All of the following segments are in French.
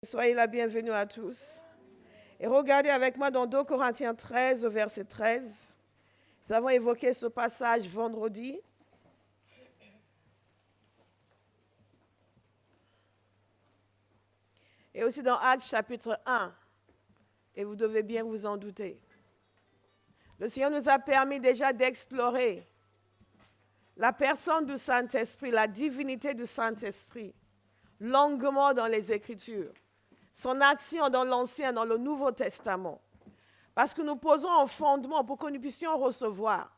Soyez la bienvenue à tous. Et regardez avec moi dans 2 Corinthiens 13, au verset 13. Nous avons évoqué ce passage vendredi. Et aussi dans Actes chapitre 1. Et vous devez bien vous en douter. Le Seigneur nous a permis déjà d'explorer la personne du Saint-Esprit, la divinité du Saint-Esprit, longuement dans les Écritures. Son action dans l'Ancien, dans le Nouveau Testament. Parce que nous posons un fondement pour que nous puissions recevoir,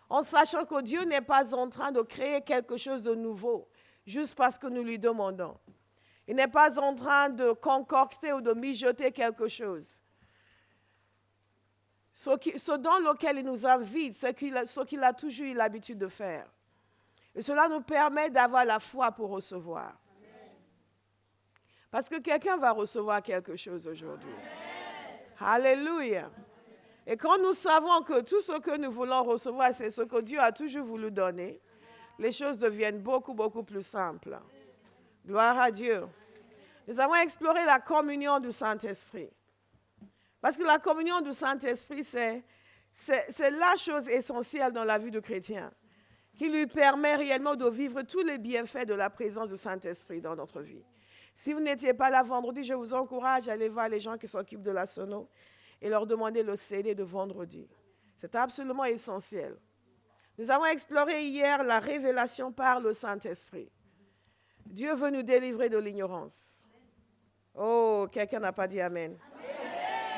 en sachant que Dieu n'est pas en train de créer quelque chose de nouveau, juste parce que nous lui demandons. Il n'est pas en train de concocter ou de mijoter quelque chose. Ce dans lequel il nous invite, c'est ce qu'il a toujours eu l'habitude de faire. Et cela nous permet d'avoir la foi pour recevoir. Parce que quelqu'un va recevoir quelque chose aujourd'hui. Alléluia. Et quand nous savons que tout ce que nous voulons recevoir, c'est ce que Dieu a toujours voulu donner, les choses deviennent beaucoup, beaucoup plus simples. Gloire à Dieu. Nous avons exploré la communion du Saint-Esprit. Parce que la communion du Saint-Esprit, c'est la chose essentielle dans la vie du chrétien, qui lui permet réellement de vivre tous les bienfaits de la présence du Saint-Esprit dans notre vie. Si vous n'étiez pas là vendredi, je vous encourage à aller voir les gens qui s'occupent de la sono et leur demander le CD de vendredi. C'est absolument essentiel. Nous avons exploré hier la révélation par le Saint-Esprit. Dieu veut nous délivrer de l'ignorance. Oh, quelqu'un n'a pas dit Amen.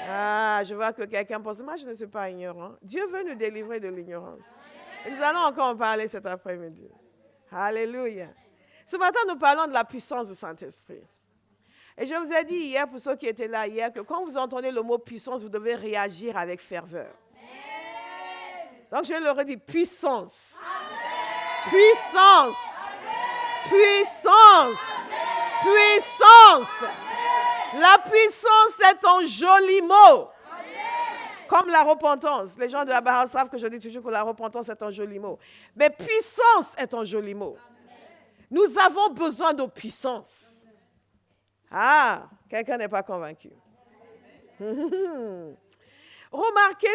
Ah, je vois que quelqu'un pense, moi je ne suis pas ignorant. Dieu veut nous délivrer de l'ignorance. Et nous allons encore en parler cet après-midi. Alléluia. Ce matin, nous parlons de la puissance du Saint-Esprit. Et je vous ai dit hier, pour ceux qui étaient là hier, que quand vous entendez le mot puissance, vous devez réagir avec ferveur. Donc je leur ai dit puissance. Puissance. Puissance. Puissance. La puissance est un joli mot. Comme la repentance. Les gens de la Bahama savent que je dis toujours que la repentance est un joli mot. Mais puissance est un joli mot. Nous avons besoin de puissance. Ah, quelqu'un n'est pas convaincu. Remarquez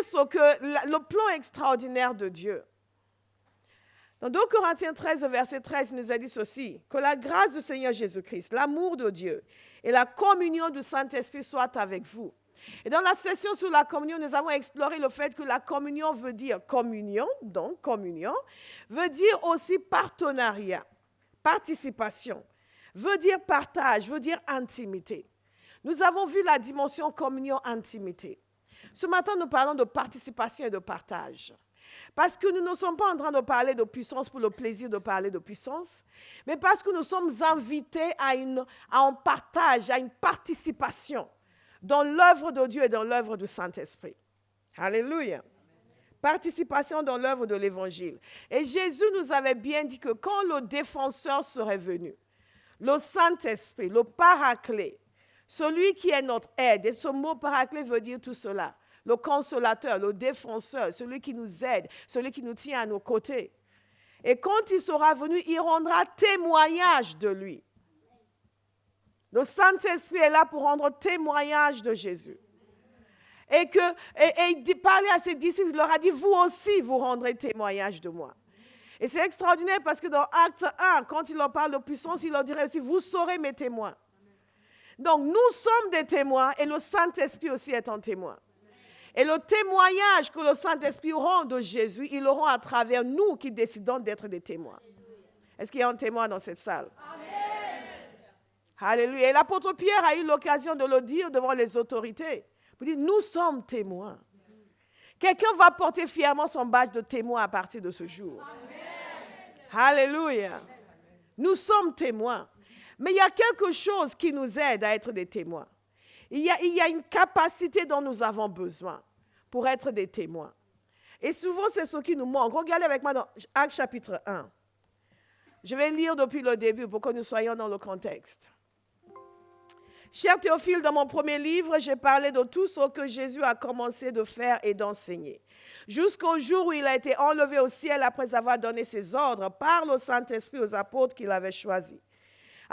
le plan extraordinaire de Dieu. Dans 2 Corinthiens 13, verset 13, il nous a dit ceci, que la grâce du Seigneur Jésus-Christ, l'amour de Dieu et la communion du Saint-Esprit soient avec vous. Et dans la session sur la communion, nous avons exploré le fait que la communion veut dire communion, donc communion, veut dire aussi partenariat. Participation, veut dire partage, veut dire intimité. Nous avons vu la dimension communion-intimité. Ce matin, nous parlons de participation et de partage. Parce que nous ne sommes pas en train de parler de puissance pour le plaisir de parler de puissance, mais parce que nous sommes invités à un partage, à une participation dans l'œuvre de Dieu et dans l'œuvre du Saint-Esprit. Alléluia. Participation dans l'œuvre de l'Évangile. Et Jésus nous avait bien dit que quand le défenseur serait venu, le Saint-Esprit, le paraclet, celui qui est notre aide, et ce mot paraclet veut dire tout cela, le consolateur, le défenseur, celui qui nous aide, celui qui nous tient à nos côtés. Et quand il sera venu, il rendra témoignage de lui. Le Saint-Esprit est là pour rendre témoignage de Jésus. Et il parlait à ses disciples, il leur a dit, vous aussi, vous rendrez témoignage de moi. Et c'est extraordinaire parce que dans Acte 1, quand il leur parle de puissance, il leur dirait aussi, vous serez mes témoins. Donc, nous sommes des témoins et le Saint-Esprit aussi est un témoin. Et le témoignage que le Saint-Esprit rend de Jésus, il le rend à travers nous qui décidons d'être des témoins. Est-ce qu'il y a un témoin dans cette salle? Amen. Alléluia. Et l'apôtre Pierre a eu l'occasion de le dire devant les autorités. Il dit, nous sommes témoins. Quelqu'un va porter fièrement son badge de témoin à partir de ce jour. Amen. Alléluia. Nous sommes témoins. Mais il y a quelque chose qui nous aide à être des témoins. Il y a une capacité dont nous avons besoin pour être des témoins. Et souvent, c'est ce qui nous manque. Regardez avec moi dans Actes chapitre 1. Je vais lire depuis le début pour que nous soyons dans le contexte. Cher Théophile, dans mon premier livre, j'ai parlé de tout ce que Jésus a commencé de faire et d'enseigner. Jusqu'au jour où il a été enlevé au ciel après avoir donné ses ordres par le Saint-Esprit aux apôtres qu'il avait choisis.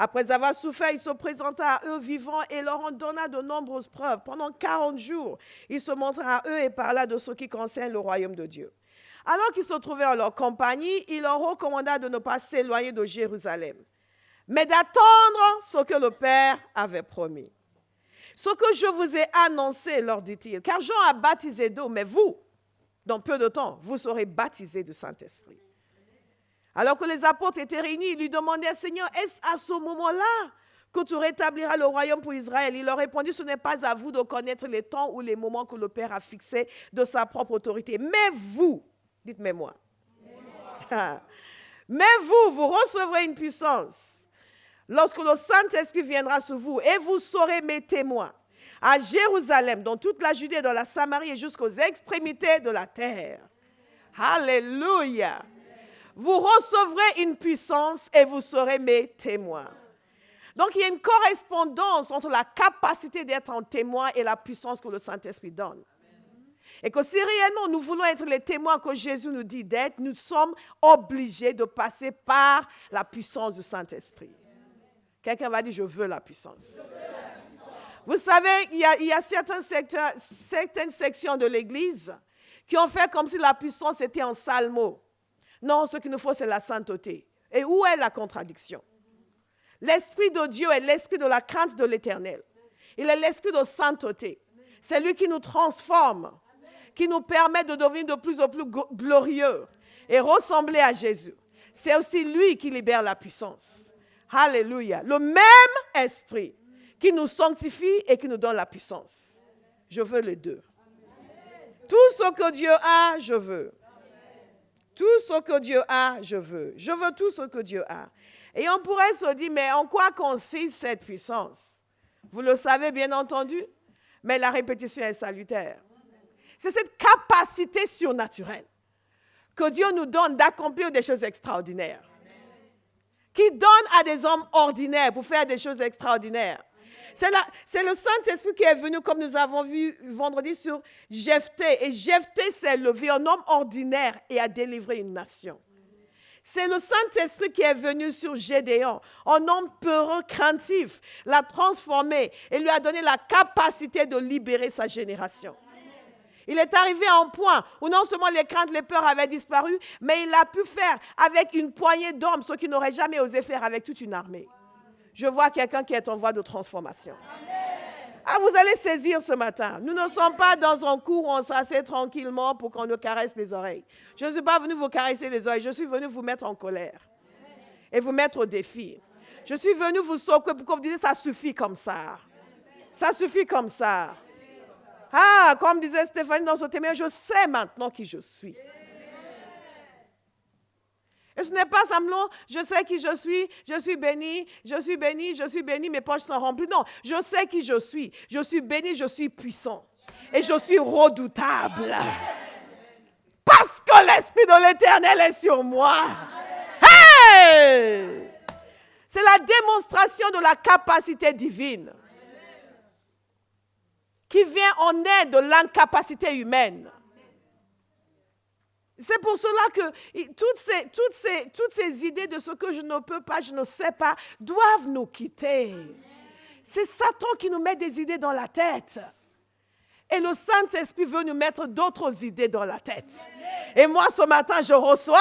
Après avoir souffert, il se présenta à eux vivants et leur en donna de nombreuses preuves. Pendant 40 jours, il se montra à eux et parla de ce qui concerne le royaume de Dieu. Alors qu'ils se trouvaient en leur compagnie, il leur recommanda de ne pas s'éloigner de Jérusalem, mais d'attendre ce que le Père avait promis. Ce que je vous ai annoncé, leur dit-il, car Jean a baptisé d'eau, mais vous, dans peu de temps, vous serez baptisés du Saint-Esprit. Alors que les apôtres étaient réunis, ils lui demandaient, Seigneur, est-ce à ce moment-là que tu rétabliras le royaume pour Israël? Il leur répondit, ce n'est pas à vous de connaître les temps ou les moments que le Père a fixés de sa propre autorité. Mais vous, dites-moi moi. Mais vous recevrez une puissance lorsque le Saint-Esprit viendra sur vous et vous serez mes témoins à Jérusalem, dans toute la Judée, dans la Samarie et jusqu'aux extrémités de la terre. Alléluia. Vous recevrez une puissance et vous serez mes témoins. Donc, il y a une correspondance entre la capacité d'être un témoin et la puissance que le Saint-Esprit donne. Et que si réellement nous voulons être les témoins que Jésus nous dit d'être, nous sommes obligés de passer par la puissance du Saint-Esprit. Quelqu'un va dire, je veux la puissance. Vous savez, il y a certaines sections de l'Église qui ont fait comme si la puissance était en sale mot. Non, ce qu'il nous faut, c'est la sainteté. Et où est la contradiction? L'Esprit de Dieu est l'esprit de la crainte de l'Éternel. Il est l'esprit de sainteté. C'est lui qui nous transforme, qui nous permet de devenir de plus en plus glorieux et ressembler à Jésus. C'est aussi lui qui libère la puissance. Alléluia. Le même esprit qui nous sanctifie et qui nous donne la puissance. Je veux les deux. Tout ce que Dieu a, je veux. Tout ce que Dieu a, je veux. Je veux tout ce que Dieu a. Et on pourrait se dire, mais en quoi consiste cette puissance? Vous le savez bien entendu, mais la répétition est salutaire. C'est cette capacité surnaturelle que Dieu nous donne d'accomplir des choses extraordinaires. Qui donne à des hommes ordinaires pour faire des choses extraordinaires. C'est le Saint-Esprit qui est venu, comme nous avons vu vendredi sur Jephthé. Et Jephthé s'est levé, un homme ordinaire, et a délivré une nation. C'est le Saint-Esprit qui est venu sur Gédéon, un homme peureux, craintif, l'a transformé et lui a donné la capacité de libérer sa génération. Il est arrivé à un point où non seulement les craintes, les peurs avaient disparu, mais il a pu faire avec une poignée d'hommes ce qu'il n'aurait jamais osé faire avec toute une armée. Je vois quelqu'un qui est en voie de transformation. Ah, vous allez saisir ce matin. Nous ne sommes pas dans un cours où on s'assied tranquillement pour qu'on nous caresse les oreilles. Je ne suis pas venu vous caresser les oreilles. Je suis venu vous mettre en colère et vous mettre au défi. Je suis venu vous secouer pour que vous disiez ça suffit comme ça. Ça suffit comme ça. Ah, comme disait Stéphanie dans ce témoignage, je sais maintenant qui je suis. Et ce n'est pas simplement, je sais qui je suis béni, mes poches sont remplies. Non, je sais qui je suis béni, je suis puissant. Et je suis redoutable. Parce que l'Esprit de l'Éternel est sur moi. Hey! C'est la démonstration de la capacité divine qui vient en aide de l'incapacité humaine. C'est pour cela que toutes ces idées de ce que je ne peux pas, je ne sais pas, doivent nous quitter. C'est Satan qui nous met des idées dans la tête. Et le Saint-Esprit veut nous mettre d'autres idées dans la tête. Et moi, ce matin, je reçois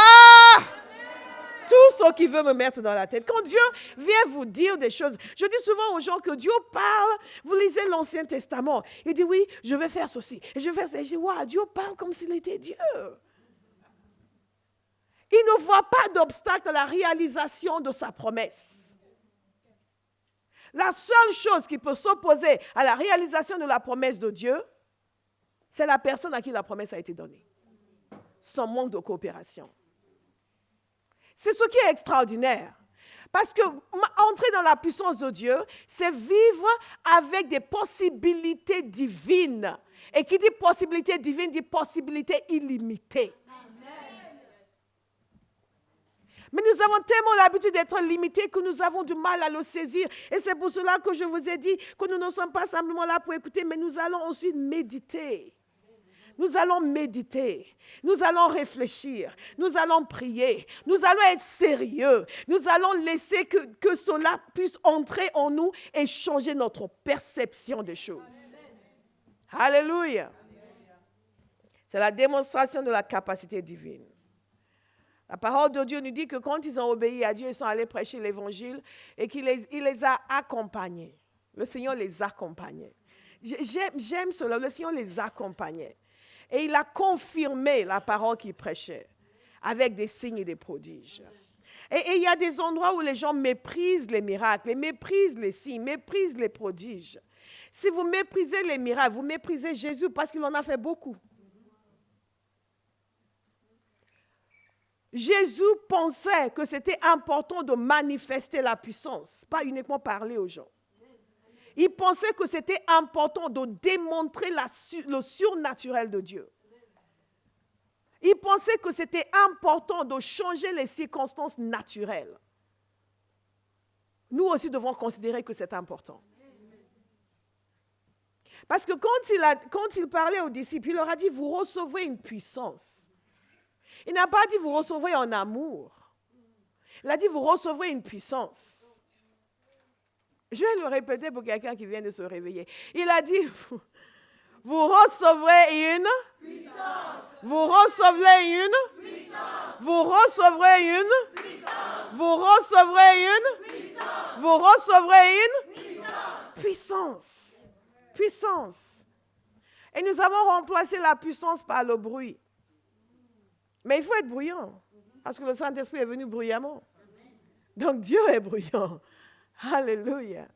tout ce qu'il veut me mettre dans la tête. Quand Dieu vient vous dire des choses, je dis souvent aux gens que Dieu parle, vous lisez l'Ancien Testament. Il dit, oui, je vais faire ceci, et je vais faire ça. Et je dis, waouh, Dieu parle comme s'il était Dieu. Il ne voit pas d'obstacle à la réalisation de sa promesse. La seule chose qui peut s'opposer à la réalisation de la promesse de Dieu, c'est la personne à qui la promesse a été donnée. Son manque de coopération. C'est ce qui est extraordinaire. Parce que entrer dans la puissance de Dieu, c'est vivre avec des possibilités divines. Et qui dit possibilité divine, dit possibilité illimitée. Mais nous avons tellement l'habitude d'être limités que nous avons du mal à le saisir. Et c'est pour cela que je vous ai dit que nous ne sommes pas simplement là pour écouter, mais nous allons ensuite méditer. Nous allons méditer, nous allons réfléchir, nous allons prier, nous allons être sérieux, nous allons laisser que cela puisse entrer en nous et changer notre perception des choses. Alléluia. C'est la démonstration de la capacité divine. La parole de Dieu nous dit que quand ils ont obéi à Dieu, ils sont allés prêcher l'évangile et qu'il les a accompagnés. Le Seigneur les accompagnait. J'aime cela, le Seigneur les accompagnait. Et il a confirmé la parole qu'il prêchait avec des signes et des prodiges. Et il y a des endroits où les gens méprisent les miracles, méprisent les signes, méprisent les prodiges. Si vous méprisez les miracles, vous méprisez Jésus parce qu'il en a fait beaucoup. Jésus pensait que c'était important de manifester la puissance, pas uniquement parler aux gens. Il pensait que c'était important de démontrer le surnaturel de Dieu. Il pensait que c'était important de changer les circonstances naturelles. Nous aussi devons considérer que c'est important. Parce que quand il parlait aux disciples, il leur a dit, vous recevrez une puissance. Il n'a pas dit, vous recevrez en amour. Il a dit, vous recevrez une puissance. Je vais le répéter pour quelqu'un qui vient de se réveiller. Il a dit, vous recevrez une puissance. Vous recevrez une puissance. Vous recevrez une puissance. Vous recevrez une puissance. Vous recevrez une puissance. Puissance. Et nous avons remplacé la puissance par le bruit. Mais il faut être bruyant, parce que le Saint-Esprit est venu bruyamment. Donc Dieu est bruyant. Alléluia.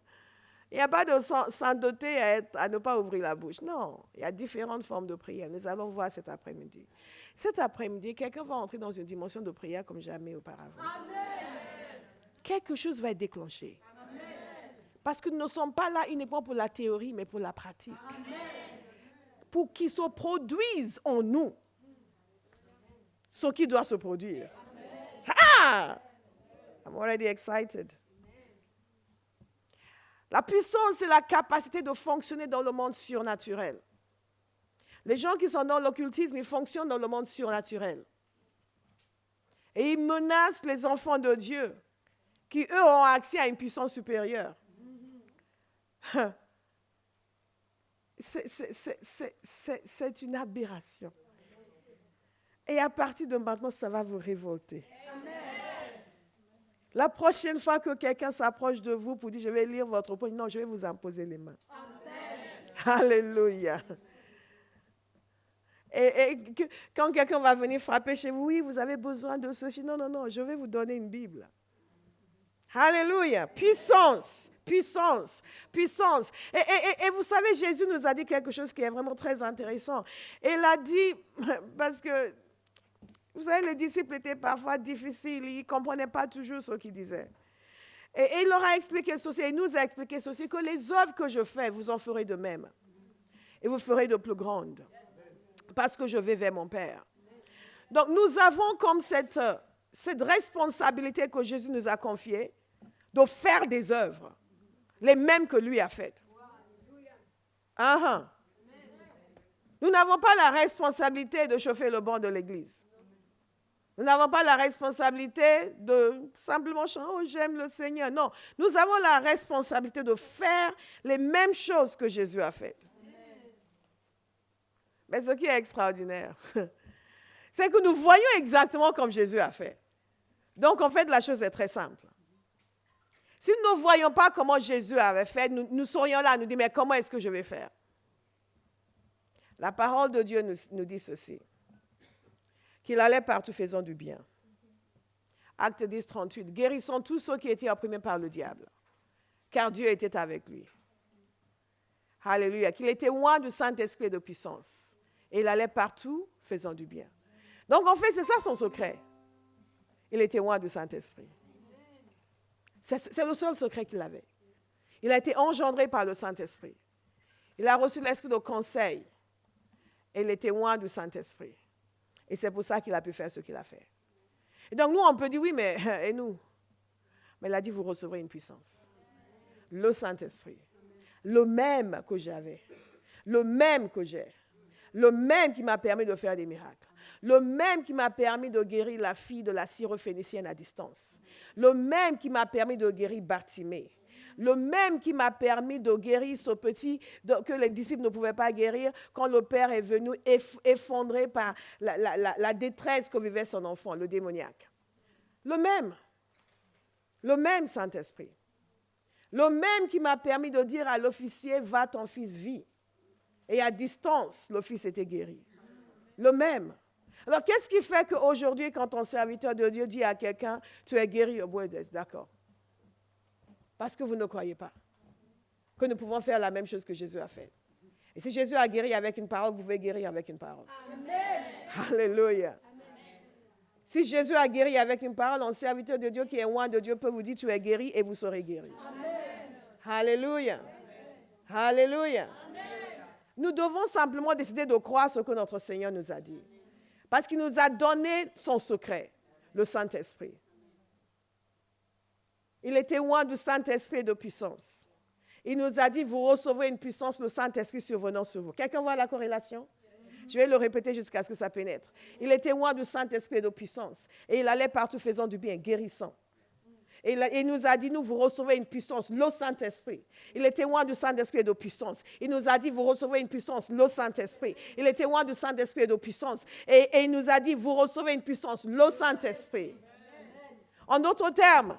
Il n'y a pas de s'en doter à ne pas ouvrir la bouche. Non, il y a différentes formes de prière. Nous allons voir cet après-midi. Cet après-midi, quelqu'un va entrer dans une dimension de prière comme jamais auparavant. Amen. Quelque chose va être déclenché. Amen. Parce que nous ne sommes pas là uniquement pour la théorie, mais pour la pratique. Amen. Pour qu'il se produise en nous ce qui doit se produire. Amen. Ah! I'm already excited. La puissance, c'est la capacité de fonctionner dans le monde surnaturel. Les gens qui sont dans l'occultisme, ils fonctionnent dans le monde surnaturel. Et ils menacent les enfants de Dieu, qui, eux, ont accès à une puissance supérieure. C'est une aberration. Et à partir de maintenant, ça va vous révolter. Amen. La prochaine fois que quelqu'un s'approche de vous pour dire, je vais lire votre point, non, je vais vous imposer les mains. Amen. Alléluia. Et quand quelqu'un va venir frapper chez vous, oui, vous avez besoin de ceci. Non, non, non, je vais vous donner une Bible. Alléluia. Puissance, puissance, puissance. Et vous savez, Jésus nous a dit quelque chose qui est vraiment très intéressant. Il a dit, parce que, vous savez, les disciples étaient parfois difficiles, ils ne comprenaient pas toujours ce qu'ils disaient. Et il leur a expliqué ceci, il nous a expliqué ceci, que les œuvres que je fais, vous en ferez de même. Et vous ferez de plus grandes. Parce que je vais vers mon Père. Donc nous avons comme cette responsabilité que Jésus nous a confiée de faire des œuvres, les mêmes que lui a faites. Nous n'avons pas la responsabilité de chauffer le banc de l'église. Nous n'avons pas la responsabilité de simplement chanter, oh, j'aime le Seigneur. Non, nous avons la responsabilité de faire les mêmes choses que Jésus a faites. Mais ce qui est extraordinaire, c'est que nous voyons exactement comme Jésus a fait. Donc, en fait, la chose est très simple. Si nous ne voyons pas comment Jésus avait fait, nous serions là, nous dire, mais comment est-ce que je vais faire? La parole de Dieu nous dit ceci, qu'il allait partout faisant du bien. Acte 10, 38, guérissant tous ceux qui étaient opprimés par le diable, car Dieu était avec lui. Alléluia, qu'il était loin du Saint-Esprit de puissance. Et il allait partout faisant du bien. Donc, en fait, c'est ça son secret. Il était loin du Saint-Esprit. C'est le seul secret qu'il avait. Il a été engendré par le Saint-Esprit. Il a reçu l'esprit de conseil. Et il était loin du Saint-Esprit. Et c'est pour ça qu'il a pu faire ce qu'il a fait. Et donc, nous, on peut dire, oui, mais et nous? Mais il a dit, vous recevrez une puissance. Le Saint-Esprit. Le même que j'avais. Le même que j'ai. Le même qui m'a permis de faire des miracles. Le même qui m'a permis de guérir la fille de la syrophénicienne à distance. Le même qui m'a permis de guérir Bartimée. Le même qui m'a permis de guérir ce petit que les disciples ne pouvaient pas guérir quand le père est venu effondré par la détresse que vivait son enfant, le démoniaque. Le même Saint-Esprit. Le même qui m'a permis de dire à l'officier, va, ton fils vit. Et à distance, le fils était guéri. Le même. Alors, qu'est-ce qui fait qu'aujourd'hui, quand un serviteur de Dieu dit à quelqu'un, tu es guéri, d'accord. Parce que vous ne croyez pas que nous pouvons faire la même chose que Jésus a fait. Et si Jésus a guéri avec une parole, vous pouvez guérir avec une parole. Amen. Alléluia. Amen. Si Jésus a guéri avec une parole, un serviteur de Dieu qui est loin de Dieu peut vous dire, tu es guéri et vous serez guéri. Amen. Alléluia. Amen. Alléluia. Amen. Nous devons simplement décider de croire ce que notre Seigneur nous a dit. Parce qu'il nous a donné son secret, le Saint-Esprit. Il était loin du Saint-Esprit et de puissance. Il nous a dit, vous recevrez une puissance, le Saint-Esprit survenant sur vous. Quelqu'un voit la corrélation? Je vais le répéter jusqu'à ce que ça pénètre. Il était loin du Saint-Esprit et de puissance. Et il allait partout faisant du bien, guérissant. Et il nous a dit, vous recevrez une puissance, le Saint-Esprit. Il était loin du Saint-Esprit et de puissance. Il nous a dit, vous recevrez une puissance, le Saint-Esprit. Il était loin du Saint-Esprit et de puissance. Et il nous a dit, vous recevrez une puissance, le Saint-Esprit. En d'autres termes,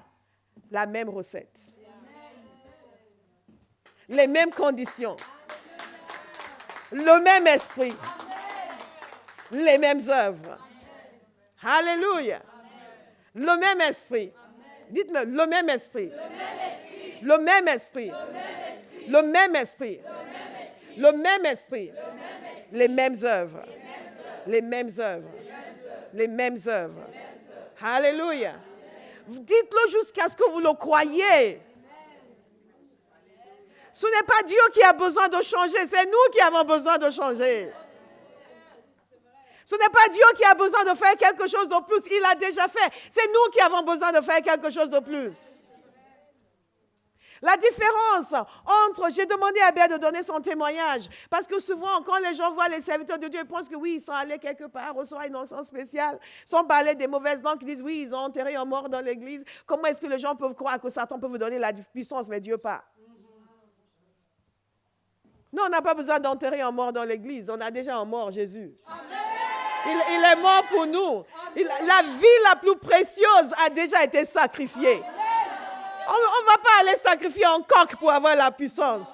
la même recette. Les mêmes conditions. Le même esprit. Les mêmes œuvres. Alléluia. Le même esprit. Dites-moi, le même esprit. Le même esprit. Le même esprit. Le même esprit. Les mêmes œuvres. Les mêmes œuvres. Les mêmes œuvres. Alléluia. Dites-le jusqu'à ce que vous le croyiez. Ce n'est pas Dieu qui a besoin de changer, c'est nous qui avons besoin de changer. Ce n'est pas Dieu qui a besoin de faire quelque chose de plus, il a déjà fait. C'est nous qui avons besoin de faire quelque chose de plus. La différence entre, j'ai demandé à Béa de donner son témoignage, parce que souvent, quand les gens voient les serviteurs de Dieu, ils pensent que oui, ils sont allés quelque part, recevoir une onction spéciale, sont parlés des mauvaises langues, qui disent oui, ils ont enterré un mort dans l'église. Comment est-ce que les gens peuvent croire que Satan peut vous donner la puissance, mais Dieu pas? Non, on n'a pas besoin d'enterrer un mort dans l'église, on a déjà un mort, Jésus. Il est mort pour nous. La vie la plus précieuse a déjà été sacrifiée. On ne va pas aller sacrifier un coq pour avoir la puissance.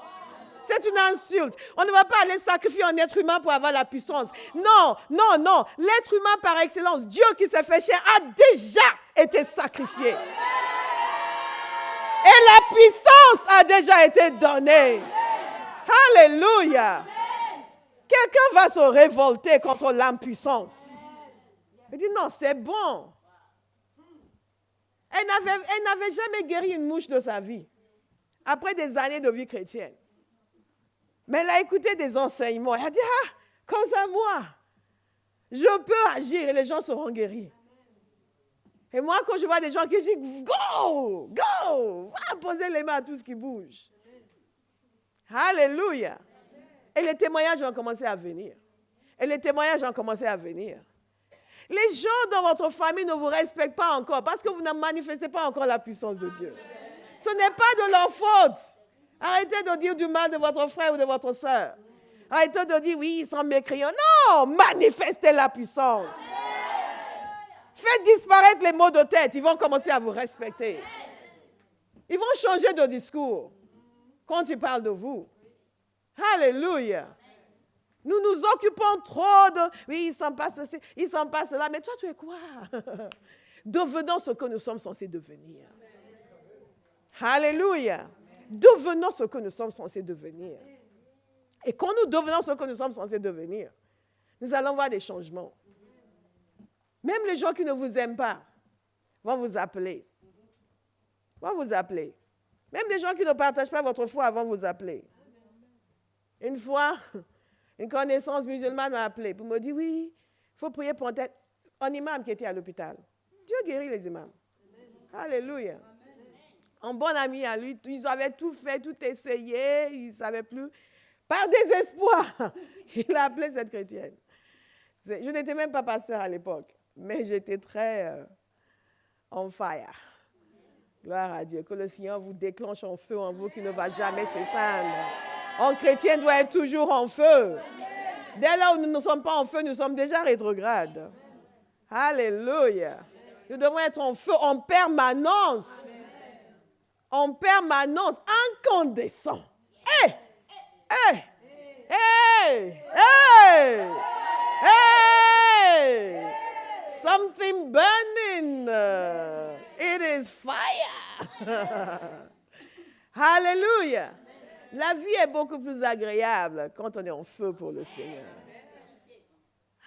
C'est une insulte. On ne va pas aller sacrifier un être humain pour avoir la puissance. Non, non, non. L'être humain par excellence, Dieu qui s'est fait chair, a déjà été sacrifié. Et la puissance a déjà été donnée. Alléluia. Quelqu'un va se révolter contre l'impuissance. Il dit non, c'est bon. Elle n'avait jamais guéri une mouche de sa vie, après des années de vie chrétienne. Mais elle a écouté des enseignements. Elle a dit, comme ça, moi, je peux agir et les gens seront guéris. Et moi, quand je vois des gens qui disent, go, go, va poser les mains à tout ce qui bouge. Alléluia. Et les témoignages ont commencé à venir. Les gens dans votre famille ne vous respectent pas encore parce que vous ne manifestez pas encore la puissance de Dieu. Ce n'est pas de leur faute. Arrêtez de dire du mal de votre frère ou de votre soeur. Arrêtez de dire, oui, ils sont mécréants. Non, manifestez la puissance. Faites disparaître les maux de tête. Ils vont commencer à vous respecter. Ils vont changer de discours quand ils parlent de vous. Alléluia. Nous nous occupons trop de... Oui, il s'en passe ceci, il s'en passe cela. Mais toi, tu es quoi? Devenons ce que nous sommes censés devenir. Alléluia. Devenons ce que nous sommes censés devenir. Et quand nous devenons ce que nous sommes censés devenir, nous allons voir des changements. Même les gens qui ne vous aiment pas vont vous appeler. Même les gens qui ne partagent pas votre foi vont vous appeler. Une fois, une connaissance musulmane m'a appelé pour me dire, oui, il faut prier pour un imam qui était à l'hôpital. Dieu guérit les imams. Alléluia. Un bon ami à lui, ils avaient tout fait, tout essayé, ils ne savaient plus. Par désespoir, il a appelé cette chrétienne. Je n'étais même pas pasteur à l'époque, mais j'étais très on fire. Gloire à Dieu. Que le Seigneur vous déclenche en feu en vous qui ne va jamais s'éteindre. Un chrétien doit être toujours en feu. Dès là où nous ne sommes pas en feu, nous sommes déjà rétrogrades. Alléluia. Nous devons être en feu en permanence. En permanence, incandescent. Hey! Hey! Hey! Hey! Hey! Something burning. It is fire. Alléluia. La vie est beaucoup plus agréable quand on est en feu pour le Seigneur.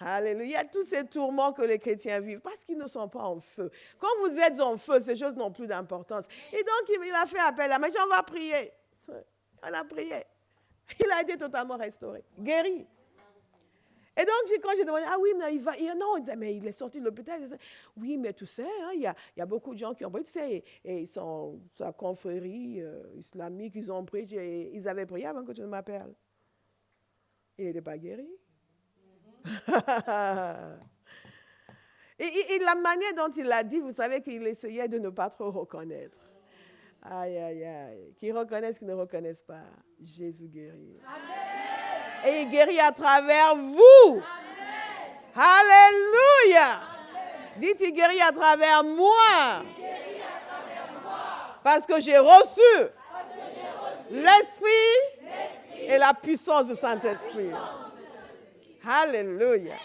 Alléluia. Il y a tous ces tourments que les chrétiens vivent parce qu'ils ne sont pas en feu. Quand vous êtes en feu, ces choses n'ont plus d'importance. Et donc, il a fait appel à moi. On va prier. On a prié. Il a été totalement restauré, guéri. Et donc, quand j'ai demandé, ah oui, mais il va, non, mais il est sorti de l'hôpital. Oui, mais tu sais, hein, il y a beaucoup de gens qui ont prié, tu sais, et ils sont sa confrérie islamique, ils ont prié, ils avaient prié avant que tu ne m'appelles. Il n'était pas guéri. et la manière dont il l'a dit, vous savez qu'il essayait de ne pas trop reconnaître. Aïe, aïe, aïe. Qu'ils reconnaissent, qu'ils ne reconnaissent pas. Jésus guérit. Amen. Et il guérit à travers vous. Amen. Alléluia. Amen. Dites, il guérit à travers moi. Parce que j'ai reçu l'Esprit et la puissance du Saint-Esprit. Alléluia.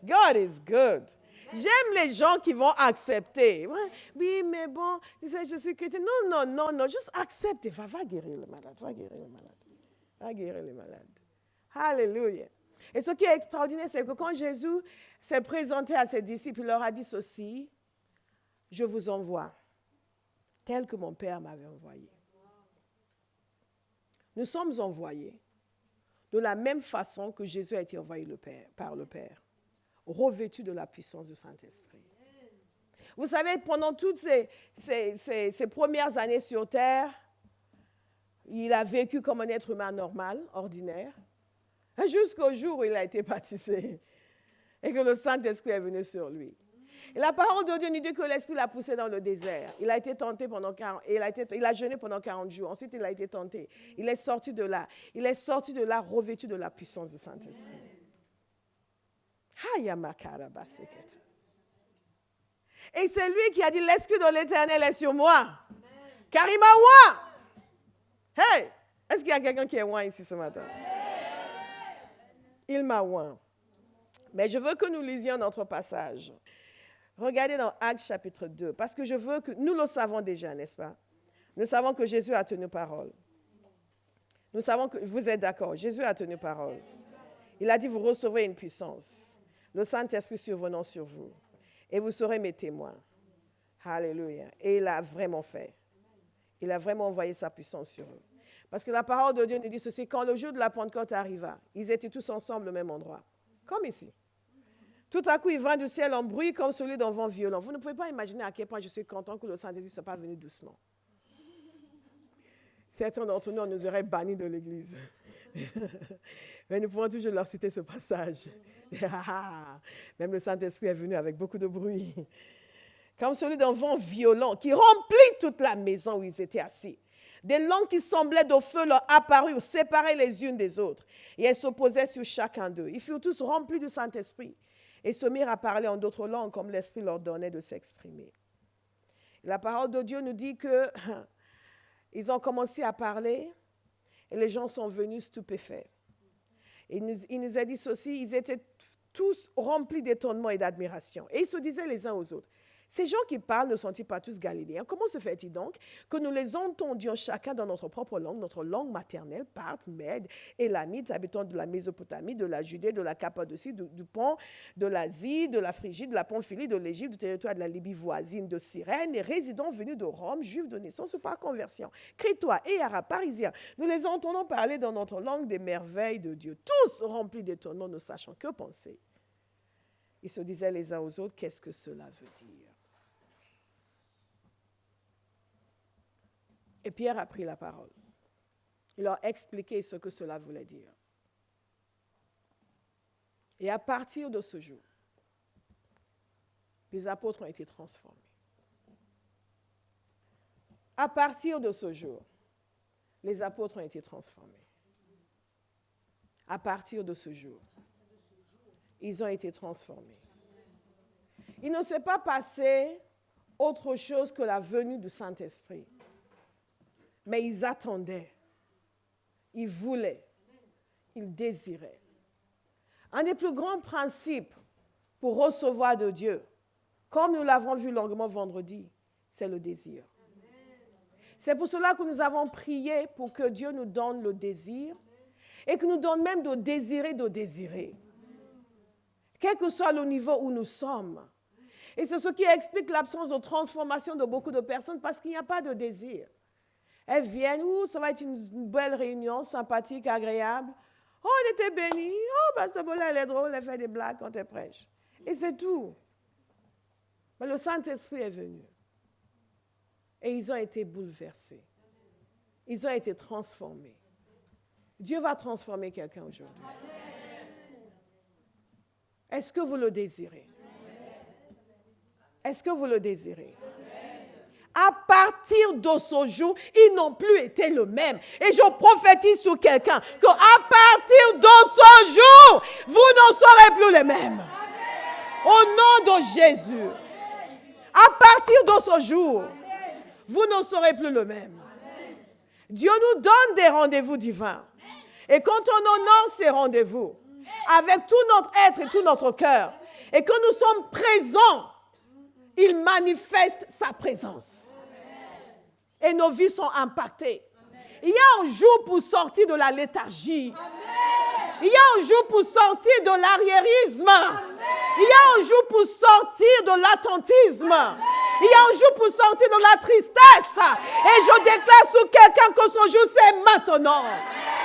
God is good. J'aime les gens qui vont accepter. Oui, mais bon, je suis chrétien. Non. Juste accepte. Va guérir le malade. Va guérir les malades. Alléluia. Et ce qui est extraordinaire, c'est que quand Jésus s'est présenté à ses disciples, il leur a dit ceci: je vous envoie tel que mon Père m'avait envoyé. Nous sommes envoyés de la même façon que Jésus a été envoyé par le Père, revêtu de la puissance du Saint-Esprit. Vous savez, pendant toutes ces premières années sur terre, il a vécu comme un être humain normal, ordinaire, jusqu'au jour où il a été baptisé et que le Saint-Esprit est venu sur lui. Et la parole de Dieu nous dit que l'Esprit l'a poussé dans le désert. Il a été tenté pendant 40, il a jeûné pendant 40 jours. Ensuite, il a été tenté. Il est sorti de là. Il est sorti de là revêtu de la puissance du Saint-Esprit. Et c'est lui qui a dit, l'Esprit de l'Éternel est sur moi. Amen. Car il m'a oint. Hey, est-ce qu'il y a quelqu'un qui est oint ici ce matin? Amen. Il m'a oint. Mais je veux que nous lisions notre passage. Regardez dans Actes chapitre 2, parce que je veux que, nous le savons déjà, n'est-ce pas? Nous savons que Jésus a tenu parole. Nous savons que, vous êtes d'accord, Jésus a tenu parole. Il a dit, vous recevrez une puissance. Le Saint-Esprit survenant sur vous. Et vous serez mes témoins. Alléluia. Et il a vraiment fait. Il a vraiment envoyé sa puissance sur eux. Parce que la parole de Dieu nous dit ceci, quand le jour de la Pentecôte arriva, ils étaient tous ensemble au même endroit. Comme ici. Tout à coup, il vint du ciel un bruit comme celui d'un vent violent. Vous ne pouvez pas imaginer à quel point je suis content que le Saint-Esprit ne soit pas venu doucement. Certains d'entre nous, on nous aurait bannis de l'Église. Mais nous pouvons toujours leur citer ce passage. Même le Saint-Esprit est venu avec beaucoup de bruit. Comme celui d'un vent violent qui remplit toute la maison où ils étaient assis. Des langues qui semblaient de feu leur apparurent, séparées les unes des autres. Et elles s'opposaient sur chacun d'eux. Ils furent tous remplis du Saint-Esprit et se mirent à parler en d'autres langues comme l'Esprit leur donnait de s'exprimer. La parole de Dieu nous dit qu'ils ont commencé à parler et les gens sont venus stupéfaits. Il nous a dit ceci, ils étaient tous remplis d'étonnement et d'admiration. Et ils se disaient les uns aux autres, ces gens qui parlent ne sont-ils pas tous galiléens? Comment se fait-il donc que nous les entendions chacun dans notre propre langue, notre langue maternelle, Parthes, Mèdes, Élamites, habitants de la Mésopotamie, de la Judée, de la Cappadocie, du Pont, de l'Asie, de la Phrygie, de la Pamphylie, de l'Égypte, du territoire de la Libye voisine, de Cyrène, et résidents venus de Rome, juifs de naissance ou par conversion, Crétois et Arabes, Parisiens. Nous les entendons parler dans notre langue des merveilles de Dieu, tous remplis d'étonnement, ne sachant que penser. Ils se disaient les uns aux autres, qu'est-ce que cela veut dire? Et Pierre a pris la parole. Il leur a expliqué ce que cela voulait dire. Et à partir de ce jour, les apôtres ont été transformés. À partir de ce jour, les apôtres ont été transformés. À partir de ce jour, ils ont été transformés. Il ne s'est pas passé autre chose que la venue du Saint-Esprit. Mais ils attendaient, ils voulaient, ils désiraient. Un des plus grands principes pour recevoir de Dieu, comme nous l'avons vu longuement vendredi, c'est le désir. C'est pour cela que nous avons prié pour que Dieu nous donne le désir et que nous donne même de désirer. Quel que soit le niveau où nous sommes. Et c'est ce qui explique l'absence de transformation de beaucoup de personnes parce qu'il n'y a pas de désir. Elles viennent, ça va être une belle réunion, sympathique, agréable. Oh, on était bénis. Oh, Pasteur Bola, elle est drôle, elle fait des blagues quand elle prêche. Et c'est tout. Mais le Saint-Esprit est venu. Et ils ont été bouleversés. Ils ont été transformés. Dieu va transformer quelqu'un aujourd'hui. Est-ce que vous le désirez? Est-ce que vous le désirez? À partir de ce jour, ils n'ont plus été le même. Et je prophétise sur quelqu'un qu'à partir de ce jour, vous ne serez plus les mêmes. Au nom de Jésus. À partir de ce jour, vous ne serez plus le même. Dieu nous donne des rendez-vous divins. Et quand on honore ces rendez-vous, avec tout notre être et tout notre cœur, et que nous sommes présents, il manifeste sa présence. Et nos vies sont impactées. Il y a un jour pour sortir de la léthargie. Il y a un jour pour sortir de l'arriérisme. Il y a un jour pour sortir de l'attentisme. Il y a un jour pour sortir de la tristesse. Et je déclare sur quelqu'un que ce jour, c'est maintenant.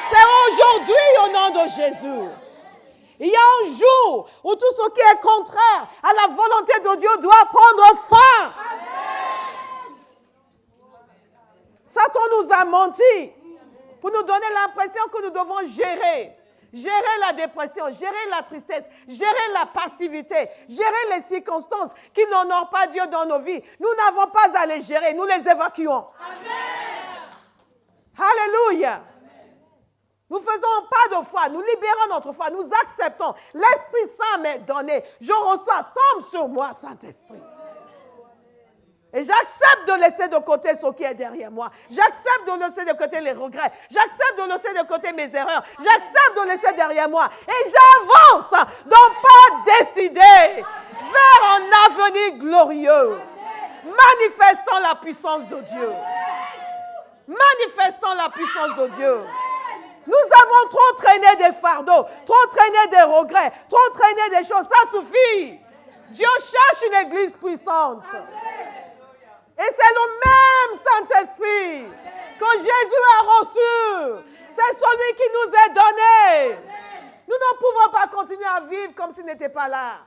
C'est aujourd'hui au nom de Jésus. Il y a un jour où tout ce qui est contraire à la volonté de Dieu doit prendre fin. Satan nous a menti pour nous donner l'impression que nous devons gérer la dépression, gérer la tristesse, gérer la passivité, gérer les circonstances qui n'honorent pas Dieu dans nos vies. Nous n'avons pas à les gérer, nous les évacuons. Amen. Alléluia. Nous ne faisons pas de foi, nous libérons notre foi, nous acceptons. L'Esprit Saint m'est donné. Je reçois, tombe sur moi, Saint-Esprit. Et j'accepte de laisser de côté ce qui est derrière moi. J'accepte de laisser de côté les regrets. J'accepte de laisser de côté mes erreurs. J'accepte de laisser derrière moi. Et j'avance d'un pas décidé vers un avenir glorieux. Manifestant la puissance de Dieu. Manifestant la puissance de Dieu. Nous avons trop traîné des fardeaux, trop traîné des regrets, trop traîné des choses. Ça suffit. Dieu cherche une église puissante. Et c'est le même Saint-Esprit que Jésus a reçu. C'est celui qui nous est donné. Nous ne pouvons pas continuer à vivre comme s'il n'était pas là.